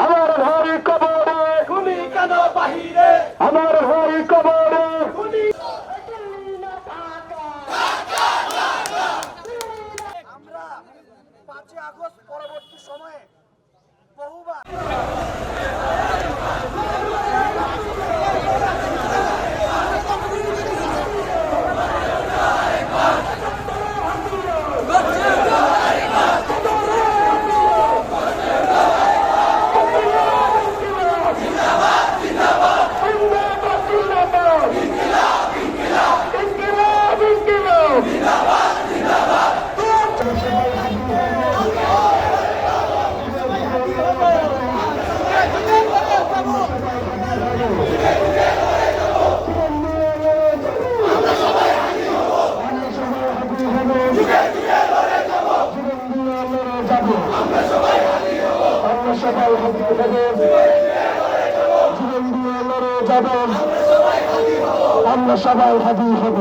আমার ভাই কবরে খুনি কেন বাহিরে, আমার ভাই কবরে খুনি। আমরা 5ই আগস্ট পরবর্তী সময়ে বহুবার সবাই হাজির হব, জীবন দিয়ে লড়ে যাব, আমরা সবাই হাজির হব।